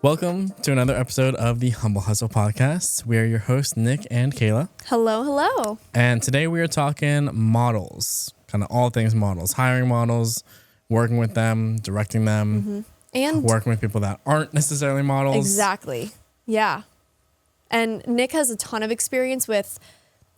Welcome to another episode of the Humble Hustle Podcast. We are your hosts, Nick and Kayla. Hello, hello. And today we are talking models, kind of all things models, hiring models, working with them, directing them, and working with people that aren't necessarily models. Exactly. Yeah. And Nick has a ton of experience with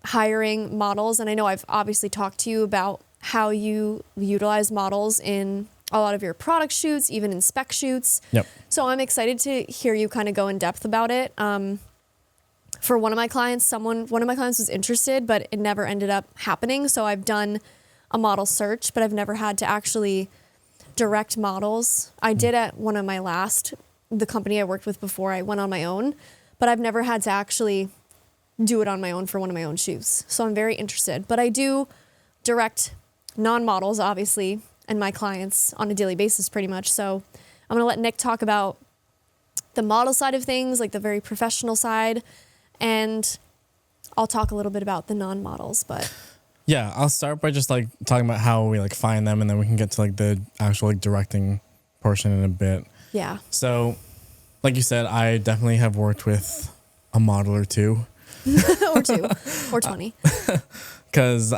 hiring models. And I know I've obviously talked to you about how you utilize models in a lot of your product shoots, even in spec shoots. Yep. So I'm excited to hear you kind of go in depth about it. For one of my clients, one of my clients was interested, but it never ended up happening. So I've done a model search, but I've never had to actually direct models. I did at one of my the company I worked with before I went on my own, but I've never had to actually do it on my own for one of my own shoots. So I'm very interested, but I do direct non-models, obviously, and my clients on a daily basis pretty much. So I'm going to let Nick talk about the model side of things, like the very professional side, and I'll talk a little bit about the non-models, but yeah, I'll start by just like talking about how we like find them, and then we can get to like the actual like directing portion in a bit. yeah. So like you said, I definitely have worked with a model or two. Or 2 or 20. Because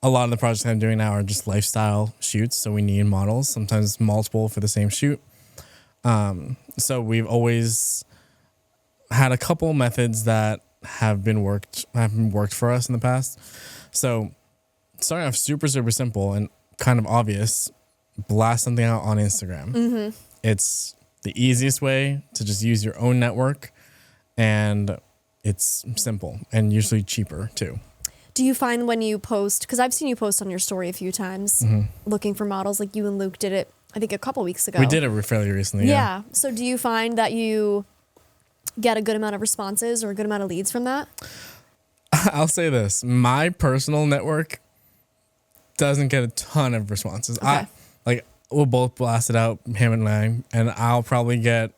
a lot of the projects I'm doing now are just lifestyle shoots, so we need models, sometimes multiple for the same shoot. So we've always had a couple methods that have been worked for us in the past. So starting off super simple and kind of obvious, blast something out on Instagram. It's the easiest way to just use your own network, and it's simple and usually cheaper too. Do you find when you post, because I've seen you post on your story a few times, looking for models, like you and Luke did it, I think a couple weeks ago. We did it fairly recently. Yeah. So do you find that you get a good amount of responses or a good amount of leads from that? I'll say this. My personal network doesn't get a ton of responses. Okay. We'll both blast it out, him and I, and I'll probably get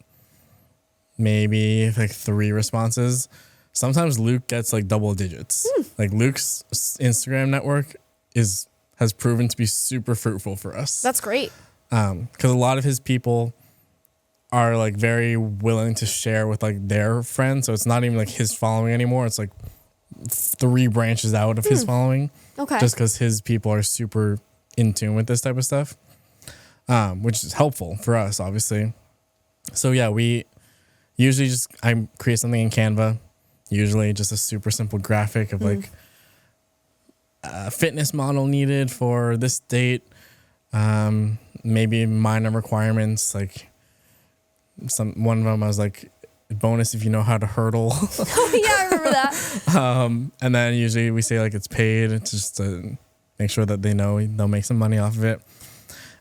maybe like 3 responses. Sometimes Luke gets like double digits. Like Luke's Instagram network has proven to be super fruitful for us. That's great. Because a lot of his people are like very willing to share with like their friends. So it's not even like his following anymore. It's like 3 branches out of his following. Okay. Just because his people are super in tune with this type of stuff, which is helpful for us, obviously. So yeah, we usually I create something in Canva. Usually just a super simple graphic of like a fitness model needed for this date. Maybe minor requirements, like one of them I was like, bonus if you know how to hurdle. Oh, yeah, I remember that. And then usually we say like it's paid. It's just to make sure that they know they'll make some money off of it.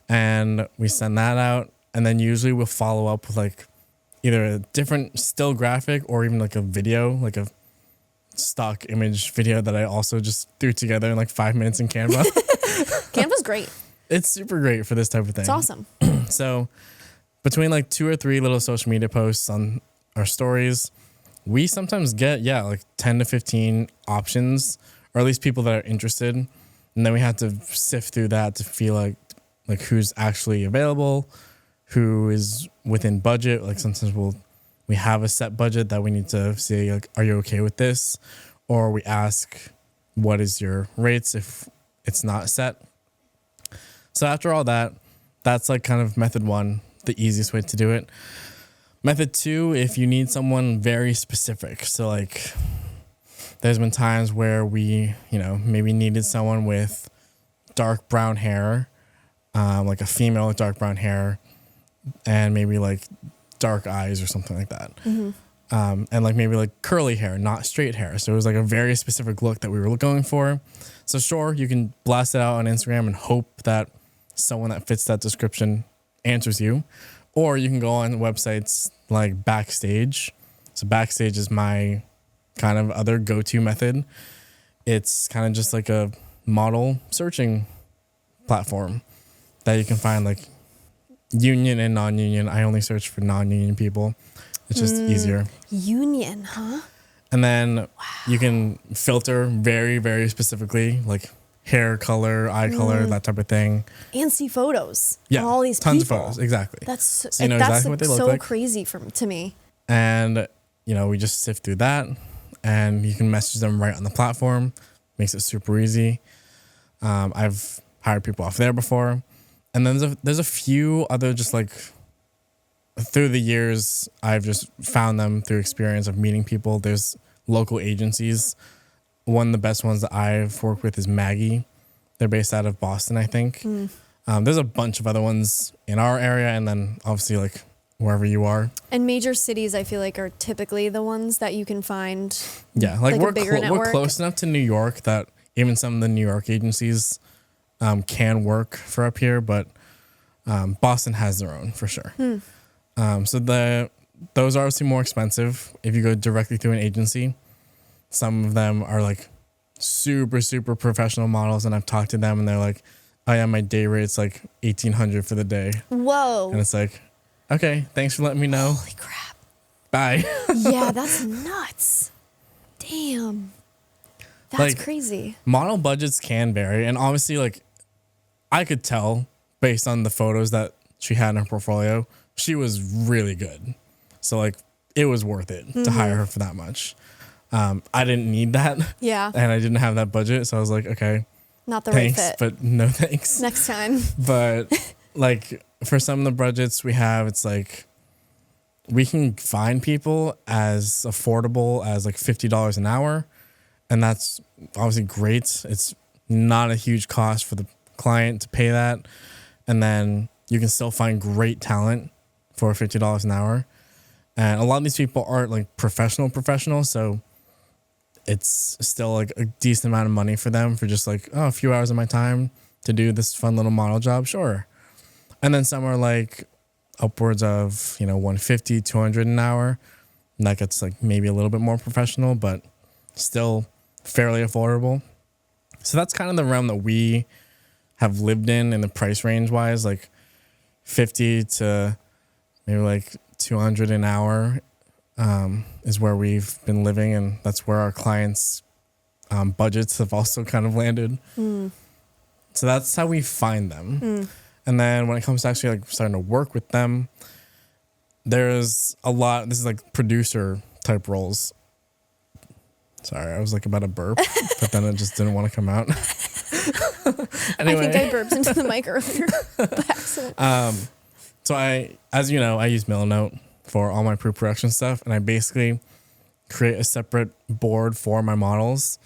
And we send that out. And then usually we'll follow up with like either a different still graphic or even like a video, like a stock image video that I also just threw together in like 5 minutes in Canva. Canva's great. It's super great for this type of thing. It's awesome. So between like 2 or 3 little social media posts on our stories, we sometimes get, like 10 to 15 options, or at least people that are interested. And then we have to sift through that to feel like who's actually available, who is within budget. Like sometimes we have a set budget that we need to say, like, are you okay with this? Or we ask, what is your rates if it's not set? So after all that, that's like kind of method 1, the easiest way to do it. Method 2, if you need someone very specific. So like there's been times where we, maybe needed someone with dark brown hair, like a female with dark brown hair, and maybe like dark eyes or something like that. And like maybe like curly hair, not straight hair. So it was like a very specific look that we were going for. So sure, you can blast it out on Instagram and hope that someone that fits that description answers you. Or you can go on websites like Backstage. So Backstage is my kind of other go-to method. It's kind of just like a model searching platform that you can find like union and non-union. I only search for non-union people. It's just easier. Union, huh? And then you can filter very, very specifically, like hair color, eye color, that type of thing. And see photos. Yeah, Of all these tons people. of photos, exactly. That's So you know that's exactly what they look so like. crazy to me. And you know, we just sift through that, and you can message them right on the platform. Makes it super easy. I've hired people off there before, and then there's a few other just like through the years I've just found them through experience of meeting people. There's local agencies. One of the best ones that I've worked with is Maggie. They're based out of Boston, I think. There's a bunch of other ones in our area, and then obviously like wherever you are. And major cities, I feel like, are typically the ones that you can find. Yeah, like, a bigger we're network. close enough to New York that even some of the New York agencies can work for up here, but Boston has their own for sure. So those are obviously more expensive if you go directly through an agency. Some of them are like super, super professional models, and I've talked to them and they're like, oh yeah, my day rate's like $1,800 for the day. Whoa. And it's like, okay, thanks for letting me know. Holy crap. Bye. Yeah, that's nuts. Damn. That's Like, crazy. Model budgets can vary, and obviously like I could tell based on the photos that she had in her portfolio, she was really good. So like it was worth it to hire her for that much. I didn't need that. Yeah. And I didn't have that budget. So I was like, okay, Not the thanks, right fit. but no thanks. Next time. But like for some of the budgets we have, it's like we can find people as affordable as like $50 an hour. And that's obviously great. It's not a huge cost for the client to pay that. And then you can still find great talent for $50 an hour. And a lot of these people aren't like professional. So it's still like a decent amount of money for them for just like, oh, a few hours of my time to do this fun little model job. Sure. And then some are like upwards of, you know, 150, 200 an hour. And that gets like maybe a little bit more professional, but still fairly affordable. So that's kind of the realm that we have lived in the price range wise, like 50 to maybe like 200 an hour is where we've been living, and that's where our clients' budgets have also kind of landed. So that's how we find them. And then when it comes to actually like starting to work with them, there's a lot. This is like producer type roles. Sorry, I was like about to burp, but then it just didn't want to come out. Anyway. I think I burped into the mic earlier by accident. So as you know, I use Milanote for all my pre-production stuff, and I basically create a separate board for my models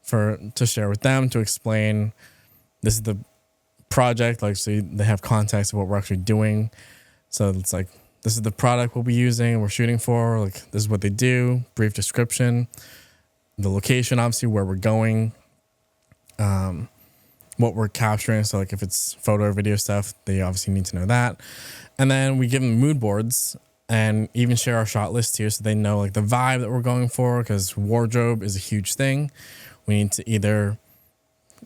to share with them, to explain this is the project, like so they have context of what we're actually doing. So it's like, this is the product we'll be using, we're shooting for, like this is what they do, brief description, the location, obviously where we're going, what we're capturing. So like if it's photo or video stuff, they obviously need to know that. And then we give them mood boards and even share our shot list here, so they know like the vibe that we're going for, because wardrobe is a huge thing. We need to either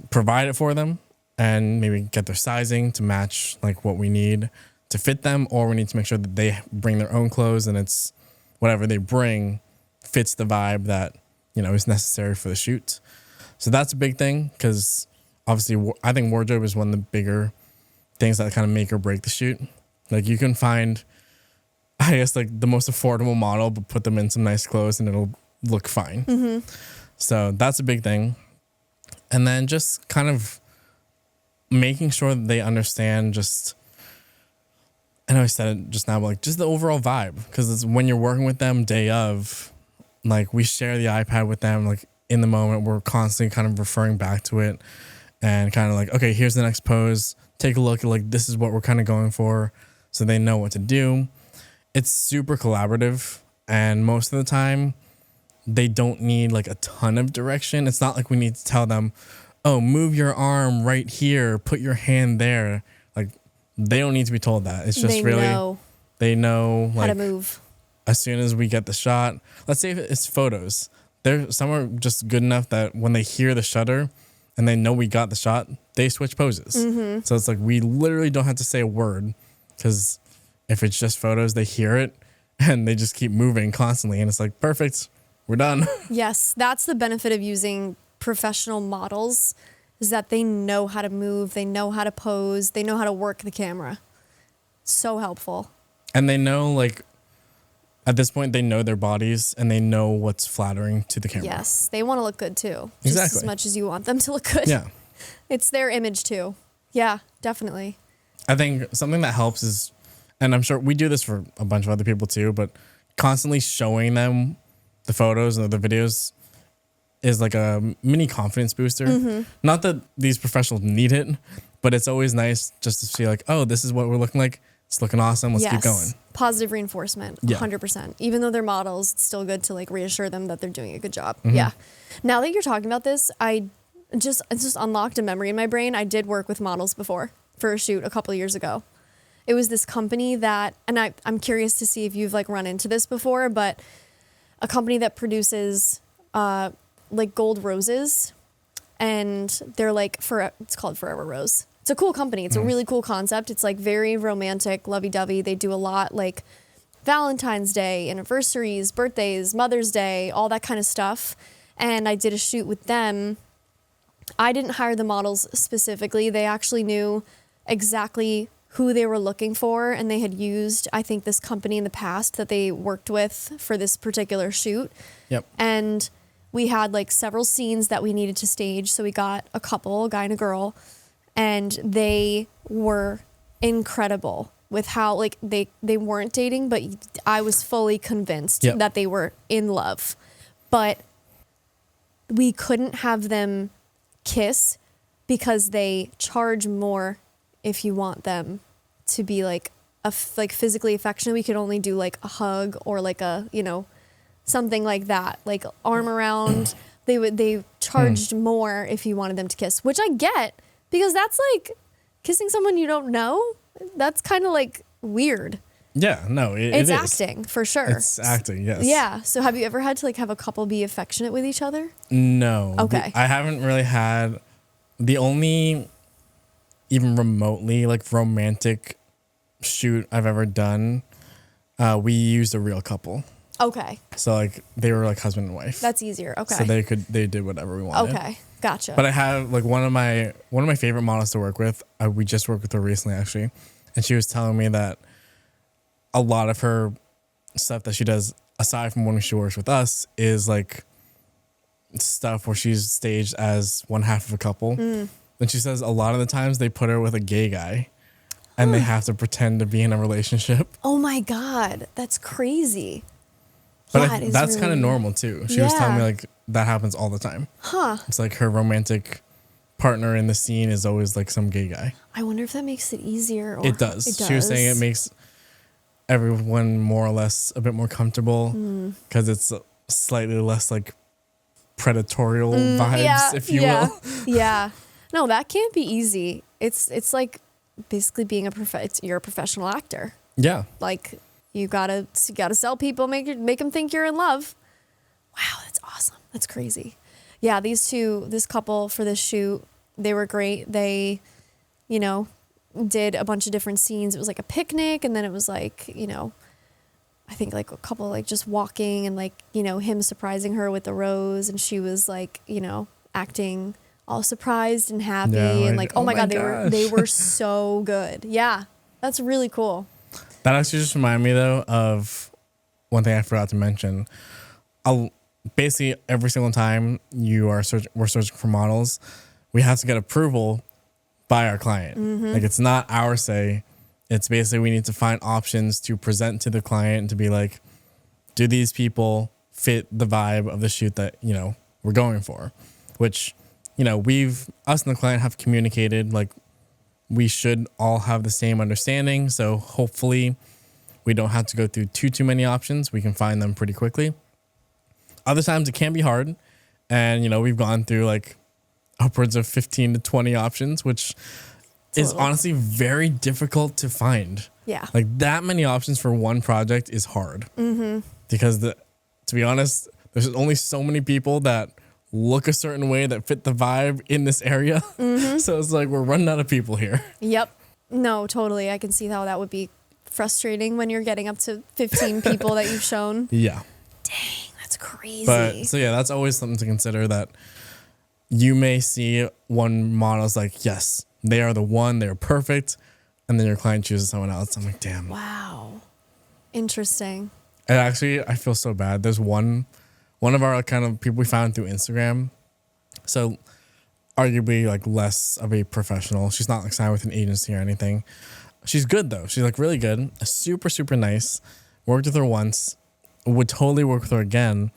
provide it for them and maybe get their sizing to match like what we need to fit them, or we need to make sure that they bring their own clothes and it's whatever they bring fits the vibe that, you know, is necessary for the shoot. So that's a big thing, because obviously I think wardrobe is one of the bigger things that kind of make or break the shoot. Like you can find, I guess, like the most affordable model, but put them in some nice clothes and it'll look fine. So that's a big thing. And then just kind of making sure that they understand just, I know I said it just now, but like just the overall vibe, because it's when you're working with them day of, like we share the iPad with them, like in the moment we're constantly kind of referring back to it and kind of like, okay, here's the next pose, take a look at like, this is what we're kind of going for, so they know what to do. It's super collaborative, and most of the time they don't need like a ton of direction. It's not like we need to tell them, oh, move your arm right here, put your hand there. Like they don't need to be told that. It's just they know like how to move. As soon as we get the shot, let's say if it's photos, some are just good enough that when they hear the shutter and they know we got the shot, they switch poses. So it's like we literally don't have to say a word, because if it's just photos, they hear it and they just keep moving constantly, and it's like, perfect, we're done. Yes, that's the benefit of using professional models, is that they know how to move, they know how to pose, they know how to work the camera. So helpful. And they know, like, at this point, they know their bodies and they know what's flattering to the camera. Yes, they want to look good too. Just Exactly. as much as you want them to look good. Yeah. It's their image too. Yeah, definitely. I think something that helps is, and I'm sure we do this for a bunch of other people too, but constantly showing them the photos and the videos is like a mini confidence booster. Not that these professionals need it, but it's always nice just to see like, oh, this is what we're looking like. It's looking awesome. Let's keep going. Positive reinforcement, Yeah. 100%. Even though they're models, it's still good to like reassure them that they're doing a good job. Yeah. Now that you're talking about this, it just unlocked a memory in my brain. I did work with models before for a shoot a couple of years ago. It was this company that, and I'm curious to see if you've like run into this before, but a company that produces like gold roses, and they're like it's called Forever Rose. It's a cool company. It's a really cool concept. It's like very romantic, lovey-dovey. They do a lot like Valentine's Day, anniversaries, birthdays, Mother's Day, all that kind of stuff. And I did a shoot with them. I didn't hire the models specifically. They actually knew exactly who they were looking for, and they had used, I think, this company in the past that they worked with for this particular shoot. Yep. And we had like several scenes that we needed to stage. So we got a couple, a guy and a girl, and they were incredible with how like they weren't dating, but I was fully convinced Yep. that they were in love. But we couldn't have them kiss because they charge more if you want them to be like like physically affectionate. We could only do like a hug or like a, something like that, like arm around. They charged more if you wanted them to kiss, which I get, because that's like kissing someone you don't know. That's kind of like weird. Yeah, no, It's it is. acting for sure. It's acting, yes. Yeah. So have you ever had to like have a couple be affectionate with each other? No. Okay. I haven't really had the only even remotely like romantic shoot I've ever done. We used a real couple. Okay. So like they were like husband and wife. That's easier. Okay. So they did whatever we wanted. Okay. Gotcha. But I have like one of my favorite models to work with. We just worked with her recently actually, and she was telling me that a lot of her stuff that she does aside from when she works with us is like stuff where she's staged as one half of a couple. And she says a lot of the times they put her with a gay guy and they have to pretend to be in a relationship. Oh my God. That's crazy. But That is that's kind of really- normal too. She was telling me Yeah. like that happens all the time. Huh. It's like her romantic partner in the scene is always like some gay guy. I wonder if that makes it easier. Or It does. She was saying it makes everyone more or less a bit more comfortable because it's slightly less like predatorial vibes, if you will. Yeah. No, that can't be easy. It's like basically being you're a professional actor. Yeah. Like you gotta sell people, make them think you're in love. Wow, that's awesome. That's crazy. Yeah, this couple for this shoot, they were great. They, did a bunch of different scenes. It was like a picnic, and then it was like, I think like a couple like just walking and like, him surprising her with the rose, and she was like, acting all surprised and happy, Yeah, and like, like, oh my God, gosh. they were so good. Yeah, that's really cool. That actually just reminded me though of one thing I forgot to mention. Basically every single time we're searching for models, we have to get approval by our client. Like it's not our say. It's basically we need to find options to present to the client to be like, do these people fit the vibe of the shoot that, we're going for? Which, us and the client have communicated like we should all have the same understanding. So hopefully we don't have to go through too many options. We can find them pretty quickly. Other times it can be hard. And, we've gone through like upwards of 15 to 20 options, which is honestly very difficult to find. Yeah. Like that many options for one project is hard. Because to be honest, there's only so many people that look a certain way that fit the vibe in this area. So it's like we're running out of people here. Yep. No, totally. I can see how that would be frustrating when you're getting up to 15 people that you've shown. Yeah. Dang, that's crazy. But so yeah, that's always something to consider, that you may see one model's like, yes, they are the one, they're perfect. And then your client chooses someone else. I'm like, damn. Wow. Interesting. And actually, I feel so bad. There's one of our kind of people we found through Instagram. So arguably like less of a professional. She's not like signed with an agency or anything. She's good though. She's like really good. Super, super nice. Worked with her once. Would totally work with her again.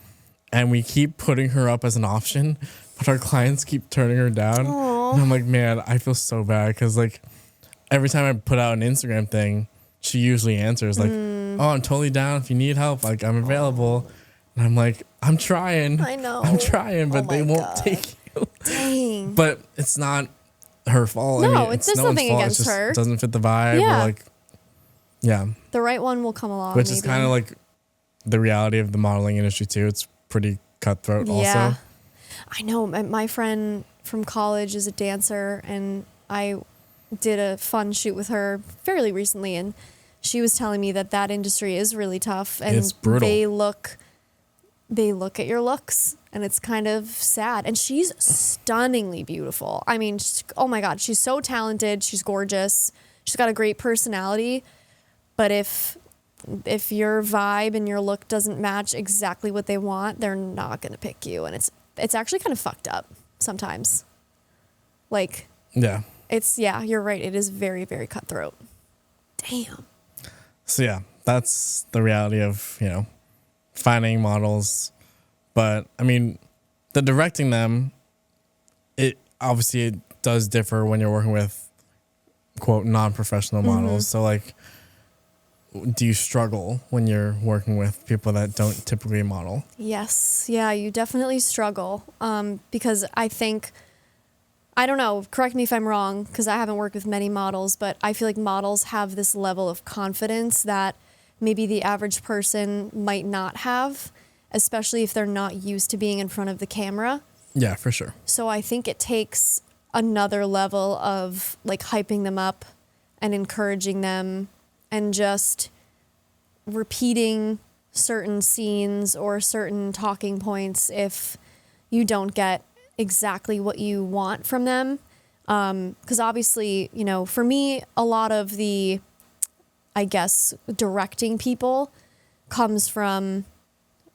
And we keep putting her up as an option, but our clients keep turning her down. Aww. And I'm like, man, I feel so bad because like every time I put out an Instagram thing, she usually answers like, oh, I'm totally down if you need help. Like I'm available. And I'm like, I'm trying. I know. I'm trying, but Oh they my won't God. take you. Dang. But it's not her fault. No, I mean, it's no nothing one's fault. against It just her. doesn't fit the vibe. Yeah. Or like, yeah. The right one will come along. Which maybe. is kind of like the reality of the modeling industry too. It's pretty cutthroat Yeah. also. I know. My friend from college is a dancer, and I did a fun shoot with her fairly recently, and she was telling me that industry is really tough, and It's brutal. they look at your looks, and it's kind of sad. And she's stunningly beautiful. I mean, oh my God, she's so talented. She's gorgeous. She's got a great personality. But if your vibe and your look doesn't match exactly what they want, they're not going to pick you. And it's actually kind of fucked up sometimes. Like, Yeah. you're right. It is very, very cutthroat. Damn. So yeah, that's the reality of, finding models. But I mean, the directing them, it obviously it does differ when you're working with quote non-professional models. So like, do you struggle when you're working with people that don't typically model? Yes. Yeah, you definitely struggle. Because I think, I don't know, correct me if I'm wrong, because I haven't worked with many models, but I feel like models have this level of confidence that maybe the average person might not have, especially if they're not used to being in front of the camera. Yeah, for sure. So I think it takes another level of like hyping them up and encouraging them and just repeating certain scenes or certain talking points if you don't get exactly what you want from them. Because obviously, for me, a lot of the, I guess, directing people comes from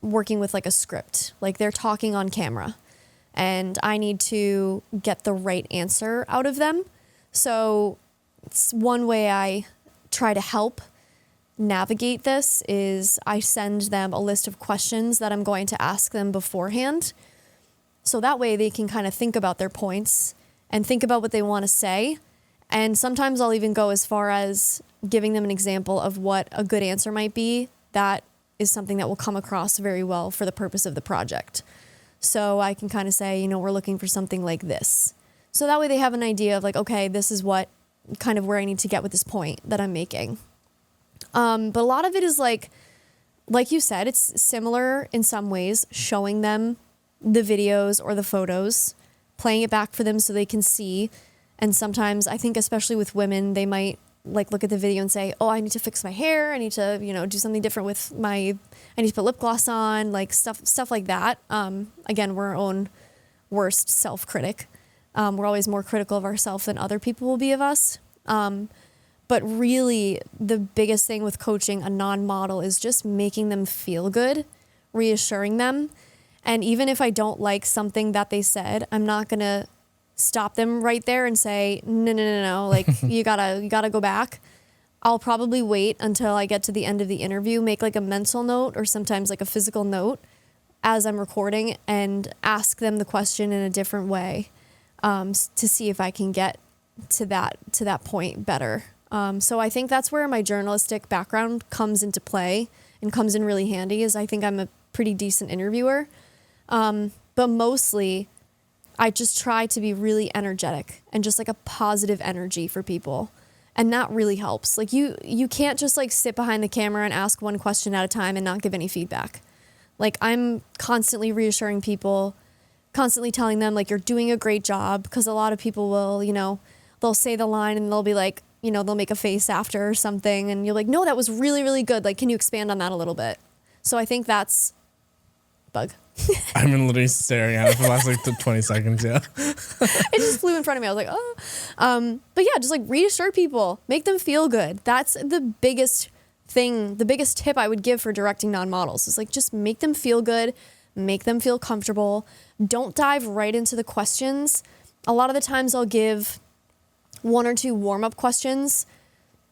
working with like a script. Like they're talking on camera and I need to get the right answer out of them. So it's one way I try to help navigate this is I send them a list of questions that I'm going to ask them beforehand. So that way they can kind of think about their points and think about what they want to say. And sometimes I'll even go as far as giving them an example of what a good answer might be. That is something that will come across very well for the purpose of the project. So I can kind of say, we're looking for something like this. So that way they have an idea of like, okay, this is what kind of where I need to get with this point that I'm making. But a lot of it is like you said, it's similar in some ways, showing them the videos or the photos, playing it back for them so they can see. And sometimes I think, especially with women, they might like look at the video and say, oh, I need to fix my hair. I need to, do something different with I need to put lip gloss on, like stuff like that. Again, we're our own worst self-critic. We're always more critical of ourselves than other people will be of us. But really the biggest thing with coaching a non-model is just making them feel good, reassuring them. And even if I don't like something that they said, I'm not going to stop them right there and say, no, like you gotta go back. I'll probably wait until I get to the end of the interview, make like a mental note or sometimes like a physical note as I'm recording and ask them the question in a different way to see if I can get to that point better. So I think that's where my journalistic background comes into play and comes in really handy is I think I'm a pretty decent interviewer. But mostly I just try to be really energetic and just like a positive energy for people. And that really helps. Like you can't just like sit behind the camera and ask one question at a time and not give any feedback. Like I'm constantly reassuring people, constantly telling them like you're doing a great job, because a lot of people will, they'll say the line and they'll be like, they'll make a face after or something and you're like, no, that was really, really good. Like, can you expand on that a little bit? So I think that's bug. I've been literally staring at it for the last like 20 seconds. Yeah. It just flew in front of me. I was like, oh. But yeah, just like reassure people, make them feel good. That's the biggest thing, the biggest tip I would give for directing non-models is like, just make them feel good, make them feel comfortable. Don't dive right into the questions. A lot of the times I'll give 1 or 2 warm-up questions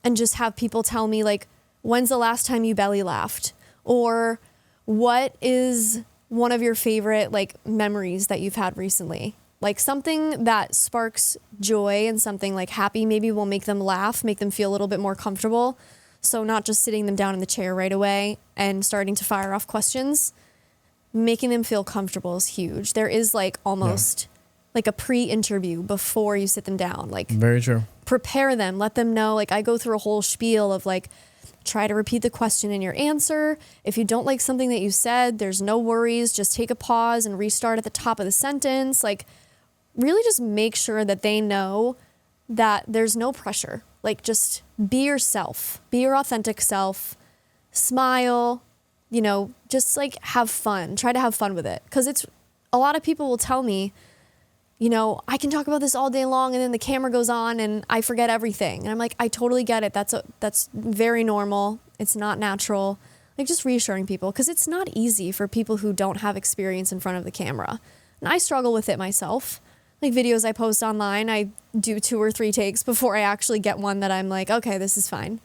and just have people tell me like, when's the last time you belly laughed? Or what is one of your favorite like memories that you've had recently? Like something that sparks joy and something like happy maybe will make them laugh, make them feel a little bit more comfortable. So not just sitting them down in the chair right away and starting to fire off questions, making them feel comfortable is huge. There is like almost like a pre-interview before you sit them down. Like very true. Prepare them, let them know. Like I go through a whole spiel of like, try to repeat the question in your answer. If you don't like something that you said, there's no worries. Just take a pause and restart at the top of the sentence. Like really just make sure that they know that there's no pressure. Like just be yourself, be your authentic self, smile, you know, just like have fun, try to have fun with it. Cause it's a lot of people will tell me, you know, I can talk about this all day long and then the camera goes on and I forget everything. And I'm like, I totally get it. That's very normal. It's not natural. Like just reassuring people because it's not easy for people who don't have experience in front of the camera. And I struggle with it myself. Like videos I post online, I do 2 or 3 takes before I actually get one that I'm like, okay, this is fine.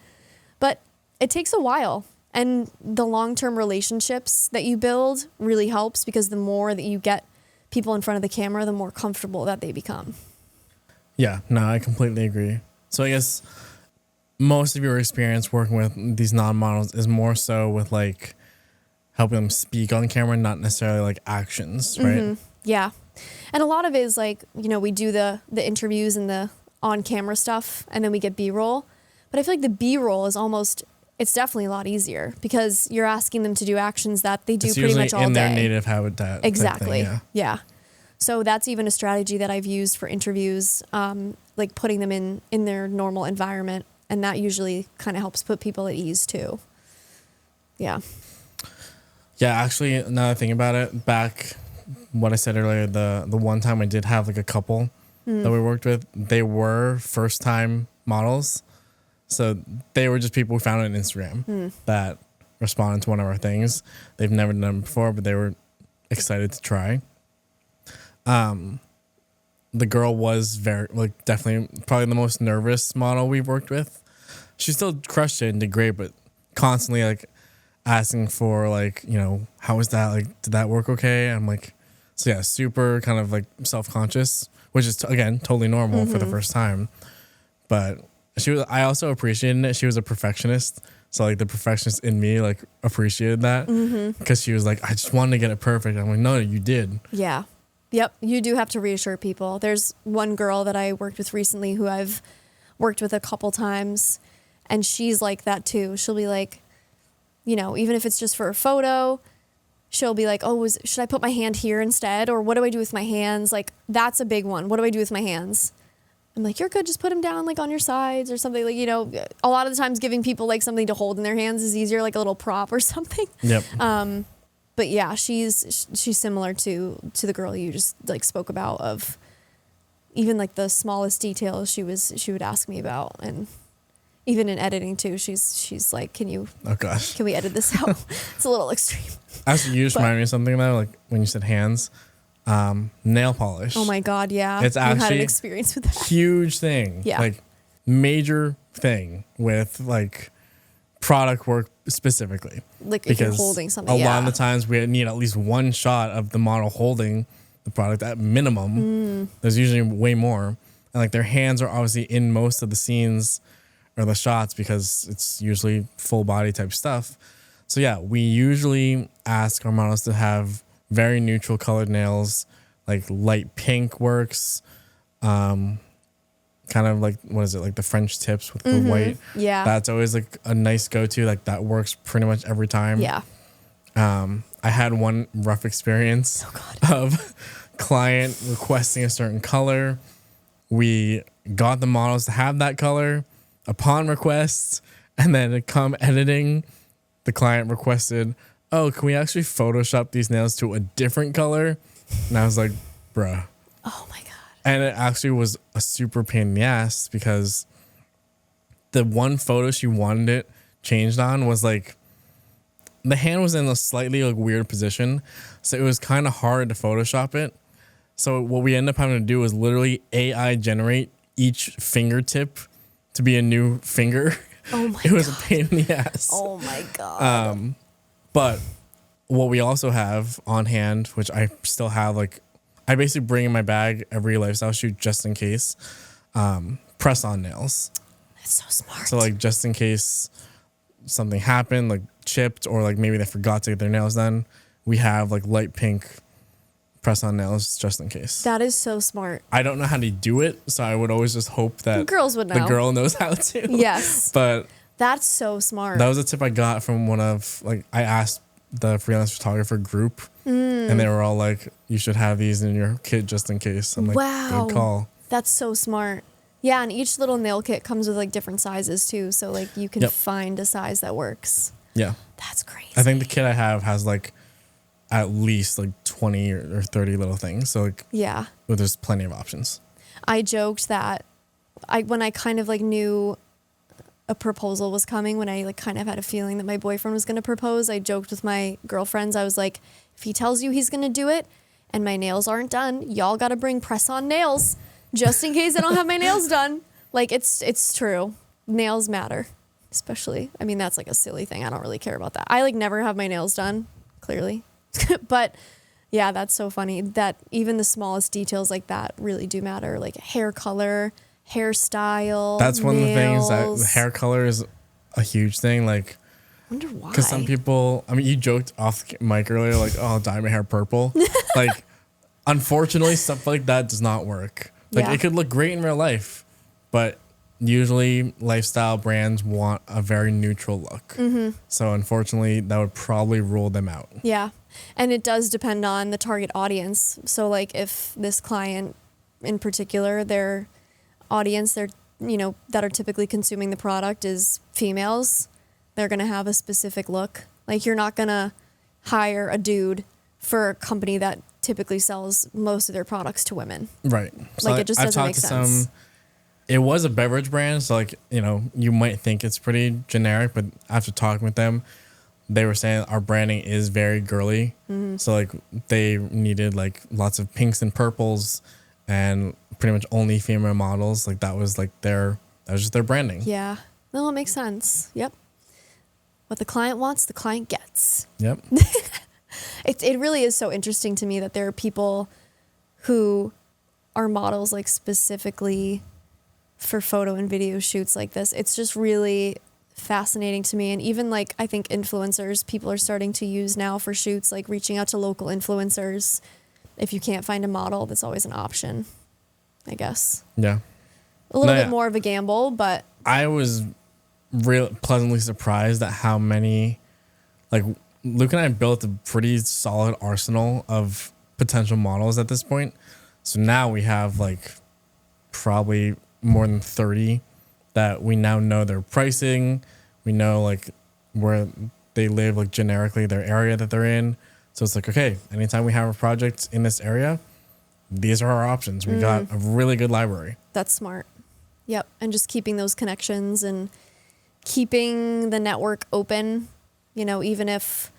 But it takes a while. And the long-term relationships that you build really helps because the more that you get people in front of the camera, the more comfortable that they become. Yeah, no, I completely agree. So I guess most of your experience working with these non-models is more so with like helping them speak on camera, not necessarily like actions, right? Mm-hmm. Yeah. And a lot of it is like, you know, we do the interviews and the on-camera stuff and then we get B-roll. But I feel like the B-roll is almost, it's definitely a lot easier because you're asking them to do actions that they do pretty much all day. In their native habitat. Exactly. Thing, yeah. So that's even a strategy that I've used for interviews, like putting them in their normal environment. And that usually kind of helps put people at ease too. Yeah. Yeah, actually, another thing about it, back what I said earlier, the one time I did have like a couple that we worked with, they were first time models. So they were just people we found on Instagram that responded to one of our things. They've never done it before, but they were excited to try. The girl was very, like, definitely probably the most nervous model we've worked with. She still crushed it and did great, but constantly like asking for like, you know, how was that? Like, did that work okay? I'm like, so yeah, super kind of like self-conscious, which is again totally normal for the first time. But I also appreciated it. She was a perfectionist. So like the perfectionist in me like appreciated that because she was like, I just wanted to get it perfect. I'm like, no, you did. Yeah. Yep. You do have to reassure people. There's one girl that I worked with recently who I've worked with a couple times and she's like that too. She'll be like, you know, even if it's just for a photo, she'll be like, oh, should I put my hand here instead? Or what do I do with my hands? Like, that's a big one. What do I do with my hands? I'm like, you're good. Just put them down like on your sides or something. Like, you know, a lot of the times giving people like something to hold in their hands is easier, like a little prop or something. Yep. But yeah, she's similar to the girl you just like spoke about of even like the smallest details she would ask me about. And even in editing too, she's like, can we edit this out? It's a little extreme. Actually, you just reminded me of something though, like when you said hands. Nail polish. Oh my God, yeah. It's actually had an experience with that. Huge thing. Yeah. Like major thing with like product work specifically. Like if you're holding something. A lot of the times we need at least one shot of the model holding the product at minimum. There's usually way more. And like their hands are obviously in most of the scenes or the shots because it's usually full body type stuff. So yeah, we usually ask our models to have very neutral colored nails, like light pink works, kind of like, what is it, like the French tips with the white. Yeah. That's always like a nice go-to. Like that works pretty much every time. Yeah. I had one rough experience of client requesting a certain color. We got the models to have that color upon request, and then come editing, the client requested oh, can we actually Photoshop these nails to a different color? And I was like, bruh. Oh my God. And it actually was a super pain in the ass because the one photo she wanted it changed on was like, the hand was in a slightly like weird position. So it was kind of hard to Photoshop it. So what we ended up having to do was literally AI generate each fingertip to be a new finger. Oh my It was God. a pain in the ass. Oh my God. But what we also have on hand, which I still have, like, I basically bring in my bag every lifestyle shoot just in case, press on nails. That's so smart. So like just in case something happened, like chipped, or like maybe they forgot to get their nails done, we have like light pink press on nails just in case. That is so smart. I don't know how to do it, so I would always just hope that Girls would know. the girl knows how to. Yes. But That's so smart. that was a tip I got from one of, like, I asked the freelance photographer group, and they were all like, you should have these in your kit just in case. I'm like, Wow. good call. That's so smart. Yeah, and each little nail kit comes with like different sizes too, so like you can Yep. find a size that works. Yeah. That's crazy. I think the kit I have has like at least like 20 or 30 little things. So like, Yeah. well, there's plenty of options. I joked that when I kind of like knew a proposal was coming, when I like kind of had a feeling that my boyfriend was going to propose, I joked with my girlfriends. I was like, if he tells you he's going to do it and my nails aren't done, y'all got to bring press on nails just in case I don't have my nails done. Like it's true. Nails matter, especially. I mean, that's like a silly thing. I don't really care about that. I like never have my nails done, clearly. But yeah, that's so funny that even the smallest details like that really do matter. Like hair color, hairstyle. That's one of the things that nails. hair color is a huge thing. Like, I wonder why. because some people, I mean, you joked off mic earlier, like, oh, I'll dye my hair purple. Like, unfortunately, stuff like that does not work. Like, Yeah. it could look great in real life, but usually lifestyle brands want a very neutral look. Mm-hmm. So, unfortunately, that would probably rule them out. Yeah. And it does depend on the target audience. So like if this client in particular, their audience, they're, that are typically consuming the product is females, they're going to have a specific look. Like you're not going to hire a dude for a company that typically sells most of their products to women. Right. So Like it just I've doesn't talked make to sense. it was a beverage brand. So like, you might think it's pretty generic, but after talking with them, they were saying our branding is very girly. Mm-hmm. So like they needed like lots of pinks and purples and pretty much only female models. Like that was just their branding. Yeah. No, it makes sense. Yep. What the client wants, the client gets. Yep. It really is so interesting to me that there are people who are models like specifically for photo and video shoots like this. It's just really fascinating to me. And even like I think influencers, people are starting to use now for shoots, like reaching out to local influencers. If you can't find a model, that's always an option, I guess. Yeah. A little No, bit yeah. more of a gamble, but I was real pleasantly surprised at how many, like, Luke and I built a pretty solid arsenal of potential models at this point. So now we have like probably more than 30 that we now know their pricing. We know like where they live, like generically their area that they're in. So it's like, okay, anytime we have a project in this area, these are our options. We got a really good library. that's smart. Yep. And just keeping those connections and keeping the network open, even if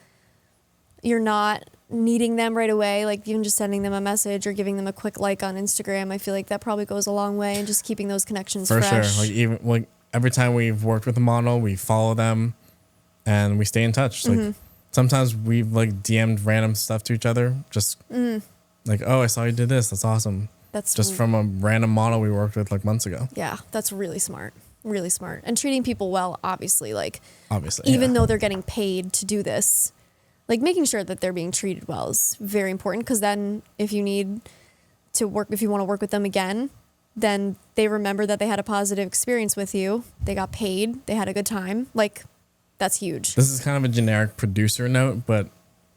you're not needing them right away, like even just sending them a message or giving them a quick like on Instagram, I feel like that probably goes a long way, and just keeping those connections For fresh. sure. Like even like every time we've worked with a model, we follow them and we stay in touch. Like sometimes we've like DM'd random stuff to each other. Just like, oh, I saw you did this. That's awesome. That's Just from a random model we worked with like months ago. yeah, that's really smart. Really smart. And treating people well, obviously, like Obviously. even yeah. though they're getting paid to do this, like making sure that they're being treated well is very important, because then if you want to work with them again, then they remember that they had a positive experience with you. They got paid. They had a good time. Like that's huge. This is kind of a generic producer note, but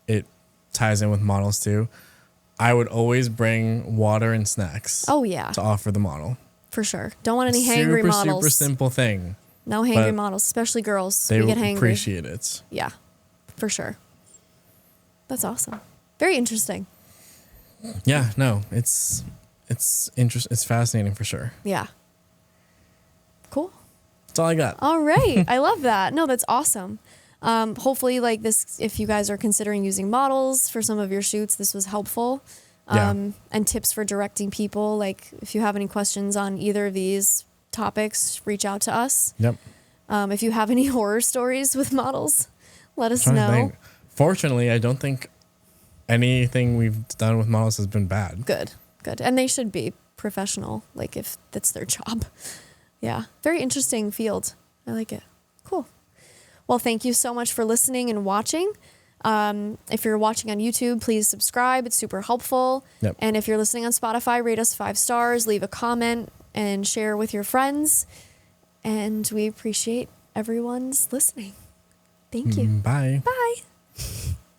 it ties in with models too. I would always bring water and snacks Oh yeah, to offer the model. for sure. Don't want any hangry Super, models. super simple thing. No hangry but models, especially girls. They we will get hangry. appreciate it. Yeah, for sure. That's awesome. Very interesting. Yeah, no, it's It's fascinating for sure. Yeah. Cool. That's all I got. All right. I love that. No, that's awesome. Hopefully, like this, if you guys are considering using models for some of your shoots, this was helpful. And tips for directing people. Like, if you have any questions on either of these topics, reach out to us. Yep. If you have any horror stories with models, let us know. Fortunately, I don't think anything we've done with models has been bad. Good. And they should be professional, like if that's their job. Yeah. Very interesting field. I like it. Cool. Well, thank you so much for listening and watching. If you're watching on YouTube, please subscribe. It's super helpful. Yep. And if you're listening on Spotify, rate us 5 stars, leave a comment, and share with your friends. And we appreciate everyone's listening. Thank you. Bye. Bye.